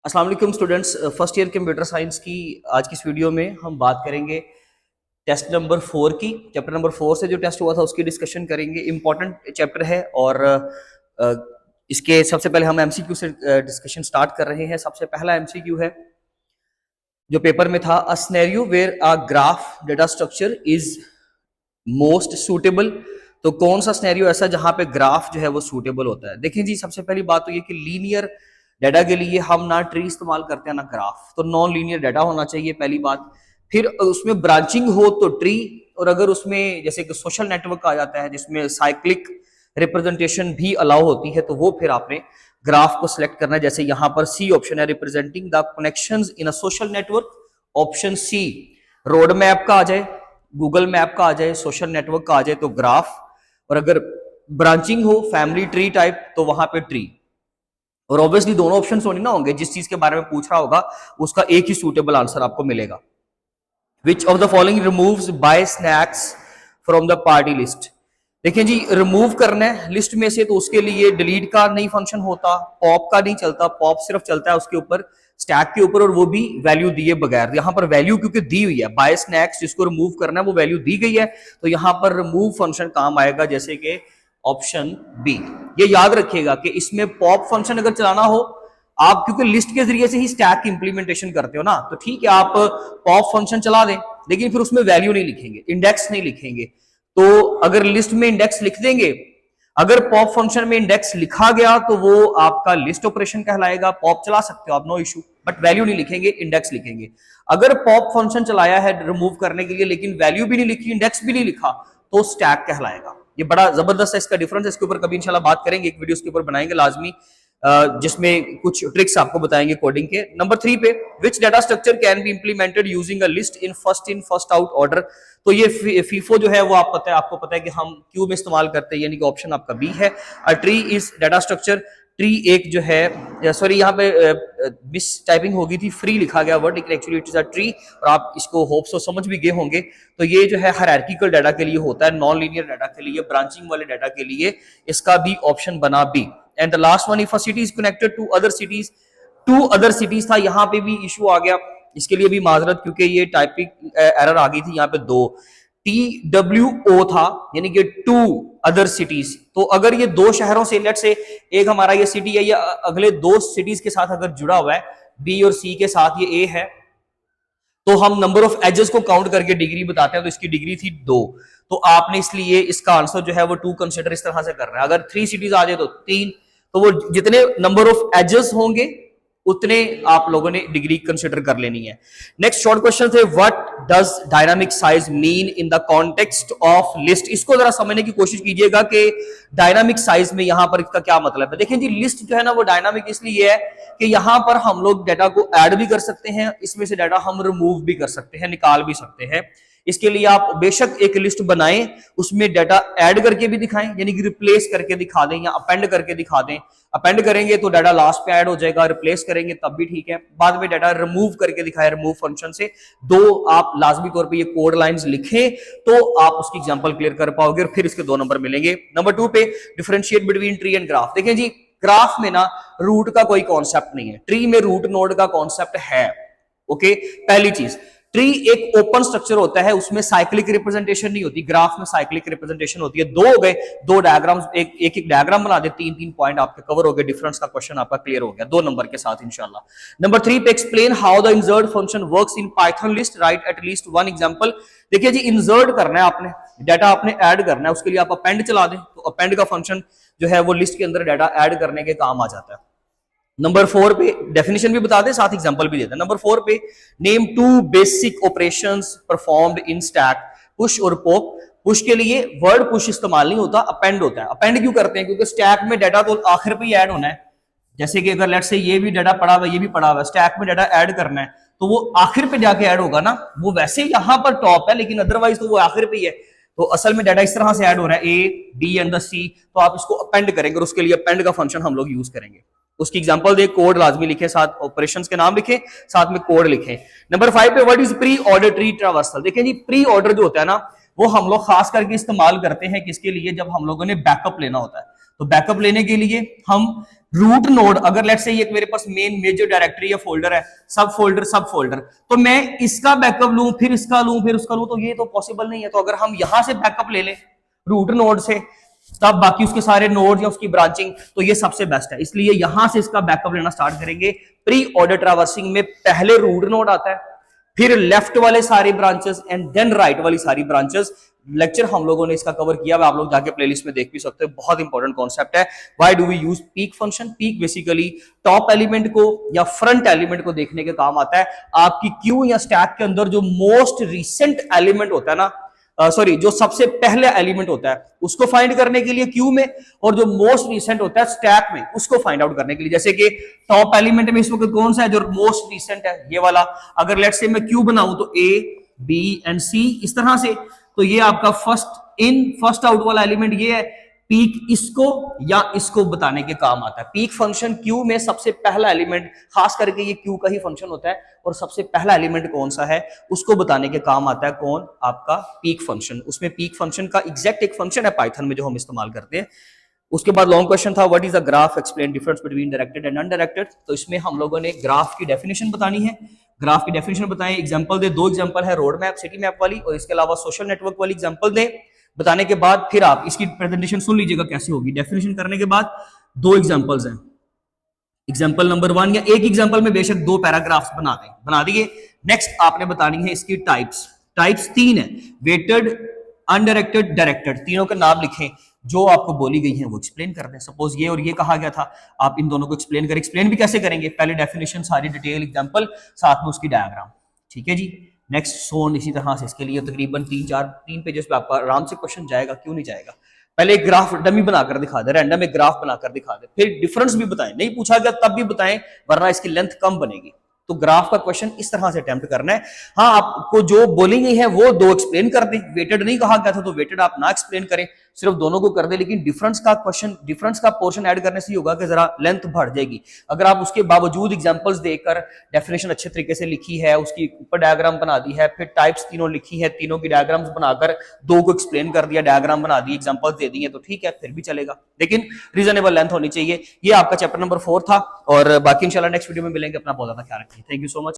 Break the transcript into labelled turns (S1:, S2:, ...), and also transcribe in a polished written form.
S1: अस्सलाम वालेकुम students, first year computer science की आज की इस वीडियो में हम बात करेंगे टेस्ट नंबर 4 की। चैप्टर नंबर 4 से जो टेस्ट हुआ था उसकी डिस्कशन करेंगे। इंपॉर्टेंट चैप्टर है और इसके सबसे पहले हम एमसीक्यू से डिस्कशन स्टार्ट कर रहे हैं। सबसे पहला एमसीक्यू है जो पेपर में था, a scenario where a graph data structure is most suitable. तो कौन सा सिनेरियो ऐसा जहां पे ग्राफ जो है वो सूटेबल होता है। देखिए जी, सबसे पहली बात तो ये कि लीनियर डाटा के लिए हम ना ट्री इस्तेमाल करते हैं ना ग्राफ, तो नॉन लीनियर डाटा होना चाहिए पहली बात। फिर उसमें ब्रांचिंग हो तो ट्री, और अगर उसमें जैसे कि सोशल नेटवर्क आ जाता है जिसमें साइक्लिक रिप्रेजेंटेशन भी अलाउ होती है, तो वो फिर आपने ग्राफ को सिलेक्ट करना है। जैसे यहां पर सी ऑप्शन है, representing the connections in a social network. Option C road map का आ जाए, गूगल मैप का आ जाए, सोशल नेटवर्क का आ जाए तो ग्राफ, और अगर ब्रांचिंग हो फैमिली ट्री टाइप तो वहां पे ट्री। और ऑब्वियसली दोनों ऑप्शंस होने ना होंगे, जिस चीज के बारे में पूछ रहा होगा उसका एक ही सूटेबल आंसर आपको मिलेगा। Which of the following removes buy snacks from the party list. देखिए जी, रिमूव करना है लिस्ट में से, तो उसके लिए डिलीट का नहीं फंक्शन होता, पॉप का नहीं चलता। पॉप सिर्फ चलता है उसके ऊपर, स्टैक के ऊपर, और वो भी वैल्यू दिए बगैर। यहां पर वैल्यू क्योंकि दी हुई है, बाय स्नैक्स जिसको रिमूव करना है वो वैल्यू दी गई है, तो यहां पर रिमूव फंक्शन काम आएगा, जैसे कि ऑप्शन बी। ये याद रखिएगा कि इसमें पॉप फंक्शन अगर चलाना हो आप, क्योंकि लिस्ट के जरिए से ही स्टैक की इंप्लीमेंटेशन करते हो ना, तो ठीक है आप पॉप फंक्शन चला दें, लेकिन फिर उसमें वैल्यू नहीं लिखेंगे, इंडेक्स नहीं लिखेंगे। तो अगर लिस्ट में इंडेक्स लिख देंगे, अगर पॉप फंक्शन में इंडेक्स लिखा गया तो वो आपका लिस्ट ऑपरेशन कहलाएगा। पॉप चला सकते हो आप, नो इशू, बट वैल्यू नहीं लिखेंगे, इंडेक्स लिखेंगे। अगर पॉप फंक्शन चलाया है रिमूव करने के लिए लेकिन वैल्यू भी नहीं लिखी, इंडेक्स भी नहीं लिखा, तो स्टैक कहलाएगा। ये बड़ा जबरदस्त है इसका डिफरेंस, इसके ऊपर कभी इंशाल्लाह बात करेंगे, एक वीडियो इसके ऊपर बनाएंगे लाजमी, जिसमें कुछ ट्रिक्स आपको बताएंगे कोडिंग के। नंबर 3 पे, which data structure can be implemented using a list in first out order. तो ये फीफो जो है वो आपको पता है कि हम क्यू में इस्तेमाल करते हैं, यानी कि ऑप्शन आपका बी है। A tree is data structure. Tree एक जो है, सॉरी यहाँ पे मिस टाइपिंग हो गई थी, फ्री लिखा गया वर्ड, लेकिन actually it is a tree, और आप इसको होप सो समझ भी गए होंगे। तो ये जो है हायरार्किकल डाटा के लिए होता है, नॉन लीनियर डाटा के लिए, ब्रांचिंग वाले डाटा के लिए इसका भी ऑप्शन बना B. And the last one, if a city is connected to other cities था, यहाँ पे भी इशू आ गया, इसके लिए भी माजरत, क्योंकि ये टाइपिंग एरर आ गई थी। यहाँ पे दो TWO था, यानी कि टू अदर सिटीज। तो अगर ये दो शहरों से, लेट से एक हमारा ये सिटी है, या अगले दो सिटीज के साथ अगर जुड़ा हुआ है, बी और सी के साथ ये ए है, तो हम नंबर ऑफ एजेस को काउंट करके डिग्री बताते हैं, तो इसकी डिग्री थी 2। तो आपने इसलिए इसका आंसर जो है वो 2 कंसिडर इस तरह से कर रहे हैं। अगर 3 सिटीज आ जाए तो 3, तो वो जितने नंबर ऑफ एजेस होंगे उतने आप लोगों ने डिग्री कंसिडर कर लेनी है। नेक्स्ट शॉर्ट क्वेश्चन थे, what does dynamic size mean in the context of list. इसको जरा समझने की कोशिश कीजिएगा कि डायनामिक साइज में यहां पर इसका क्या मतलब है। देखिए जी, लिस्ट जो है ना वो डायनामिक इसलिए है कि यहां पर हम लोग डाटा को ऐड भी कर सकते हैं, इसमें से डाटा हम रिमूव भी कर सकते हैं, निकाल भी सकते हैं। इसके लिए आप बेशक एक लिस्ट बनाएं, उसमें डाटा ऐड करके भी दिखाएं, यानी कि रिप्लेस करके दिखा दें या अपेंड करके दिखा दें। अपेंड करेंगे तो डाटा लास्ट पे ऐड हो जाएगा, रिप्लेस करेंगे तब भी ठीक है। बाद में डाटा रिमूव करके दिखाएं रिमूव फंक्शन से। दो आप लाजमी तौर पे ये कोड लाइंस लिखें तो आप उसकी एग्जांपल क्लियर कर पाओगे, और फिर इसके 2 नंबर मिलेंगे। नंबर 2 पे, differentiate between tree and graph. देखें जी, ग्राफ में ना रूट का कोई कॉन्सेप्ट नहीं है, ट्री में रूट नोड का कॉन्सेप्ट है। ओके, पहली चीज, ट्री एक ओपन स्ट्रक्चर होता है, उसमें साइक्लिक रिप्रेजेंटेशन नहीं होती। ग्राफ में साइक्लिक रिप्रेजेंटेशन होती है। दो हो गए, दो डायग्राम्स, एक डायग्राम बना दे, 3 पॉइंट आपके कवर हो गए, डिफरेंस का क्वेश्चन आपका क्लियर हो गया 2 नंबर के साथ इंशाल्लाह। नंबर 3 पे, explain how the insert function works in Python list, right at least 1 example. देखिए जी, इंसर्ट करना है आपने, डाटा आपने ऐड करना है, उसके लिए आप अपेंड चला दें, तो अपेंड का फंक्शन जो है वो लिस्ट के अंदर डाटा ऐड करने के काम आ जाता है। नंबर 4 पे डेफिनेशन भी बता दें, साथ एग्जांपल भी देते हैं। नंबर 4 पे, name 2 basic operations performed in stack, push और पॉप। पुश के लिए वर्ड पुश इस्तेमाल नहीं होता, अपेंड होता है। अपेंड क्यों करते हैं? क्योंकि स्टैक में डाटा तो आखिर पे ही ऐड होना है। जैसे कि अगर लेट से ये भी डाटा पड़ा हुआ है, ये भी पड़ा हुआ है, स्टैक में डाटा ऐड करना है, तो वो आखिर पे जाके ऐड होगा ना। वो वैसे यहां पर टॉप है, लेकिन अदरवाइज तो वो आखिर पे ही है। तो असल में डाटा इस तरह से ऐड हो रहा है, ए बी एंड द सी, तो आप इसको अपेंड करेंगे, और उसके लिए अपेंड का फंक्शन हम लोग यूज करेंगे। उसकी एग्जांपल दे, कोड लाजमी लिखे, साथ ऑपरेशंस के नाम लिखे, साथ में कोड लिखे। नंबर 5 पे, what is pre order tree traversal. देखिए जी, प्री ऑर्डर जो होता है ना, वो हम लोग खास करके इस्तेमाल करते हैं किसके लिए, जब हम लोगों ने बैकअप लेना होता है। तो बैकअप लेने के लिए हम रूट नोड, अगर लेट्स से ये मेरे पास मेन मेजर डायरेक्टरी या फोल्डर है, सब फोल्डर, तो मैं इसका बैकअप लूं, फिर इसका लूं, फिर उसका लूं, तो ये तो पॉसिबल नहीं है। तो अगर हम यहां से बैकअप ले लें रूट नोड से, तब बाकी उसके सारे नोड या उसकी ब्रांचिंग, तो ये सबसे बेस्ट है। इसलिए यहां से इसका बैकअप लेना स्टार्ट करेंगे। प्री ऑर्डर ट्रैवर्सिंग में पहले रूट नोड आता है, फिर लेफ्ट वाले सारे ब्रांचेस एंड देन राइट वाली सारी ब्रांचेस। लेक्चर हम लोगों ने इसका कवर किया, आप लोग जाके प्लेलिस्ट में देख भी सकते हो, बहुत इंपॉर्टेंट कॉन्सेप्ट है। Why do we use peek function? Peek basically top element को या फ्रंट एलिमेंट को देखने के काम आता है। आपकी क्यू या स्टैक के अंदर जो मोस्ट रिसेंट एलिमेंट होता है ना, जो सबसे पहले एलिमेंट होता है उसको फाइंड करने के लिए क्यू में, और जो मोस्ट रिसेंट होता है स्टैक में उसको फाइंड आउट करने के लिए। जैसे कि टॉप एलिमेंट में इस वक्त कौन सा है जो मोस्ट रिसेंट है, ये वाला। अगर लेट्स से मैं क्यू बनाऊं तो ए बी एंड सी इस तरह से, तो ये आपका फर्स्ट इन फर्स्ट आउट वाला एलिमेंट ये है। पीक इसको या इसको बताने के काम आता है। पीक फंक्शन क्यू में सबसे पहला एलिमेंट, खास करके ये क्यू का ही फंक्शन होता है, और सबसे पहला एलिमेंट कौन सा है उसको बताने के काम आता है कौन? आपका पीक फंक्शन। उसमें पीक फंक्शन का एग्जैक्ट एक फंक्शन है पाइथन में जो हम इस्तेमाल करते हैं। उसके बाद लॉन्ग क्वेश्चन था what is a graph, explain difference between directed and undirected. तो इसमें हम लोगों ने ग्राफ की डेफिनेशन बतानी है। ग्राफ की डेफिनेशन बताएं, एग्जांपल दे, दो एग्जांपल है, रोड मैप सिटी मैप वाली, और इसके अलावा सोशल नेटवर्क वाली एग्जांपल दें। बताने के बाद फिर आप इसकी प्रेजेंटेशन सुन लीजिएगा कैसे होगी। डेफिनेशन करने के बाद दो एग्जांपल्स हैं, एग्जांपल नंबर 1 या एक एग्जांपल में बेशक दो पैराग्राफ्स बना दिए। नेक्स्ट आपने बतानी है इसकी टाइप्स। टाइप्स 3 है, वेटेड, अनडायरेक्टेड, डायरेक्टेड। तीनों के नाम लिखें, जो आपको बोली गई है वो एक्सप्लेन कर दें। सपोज ये और ये कहा गया था, आप इन दोनों को एक्सप्लेन करें। एक्सप्लेन भी कैसे करेंगे? पहले डेफिनेशन, सारी डिटेल, एग्जांपल, साथ में उसकी डायग्राम। ठीक है जी। नेक्स्ट सोन इसी तरह से, इसके लिए तकरीबन 3 पेजेस पे आपका आराम से क्वेश्चन जाएगा, क्यों नहीं जाएगा। पहले एक ग्राफ डमी बनाकर दिखा दे, रैंडम एक ग्राफ बनाकर दिखा दे, फिर डिफरेंस भी बताएं, नहीं पूछा गया तब भी बताएं, वरना इसकी लेंथ कम बनेगी। तो ग्राफ का क्वेश्चन इस तरह से अटेम्प्ट करना है। हाँ, आपको जो बोली गई है वो दो एक्सप्लेन कर दें। वेटेड नहीं कहा गया था तो वेटेड आप ना एक्सप्लेन करें, सिर्फ दोनों को कर दे। लेकिन डिफरेंस का क्वेश्चन, डिफरेंस का पोर्शन ऐड करने से होगा कि जरा लेंथ बढ़ जाएगी। अगर आप उसके बावजूद एग्जांपल्स देकर डेफिनेशन अच्छे तरीके से लिखी है, उसकी ऊपर डायग्राम बना दी है, फिर टाइप्स तीनों लिखी है, तीनों की डायग्राम्स बनाकर दो को एक्सप्लेन कर दिया, डायग्राम बना दी, एग्जांपल्स दे दिए, तो ठीक है, फिर भी चलेगा, लेकिन रीजनेबल लेंथ होनी चाहिए। ये आपका चैप्टर नंबर 4 था, और बाकी इंशाल्लाह नेक्स्ट वीडियो में मिलेंगे। अपना बहुत ज्यादा ख्याल रखिए। Thank you so much.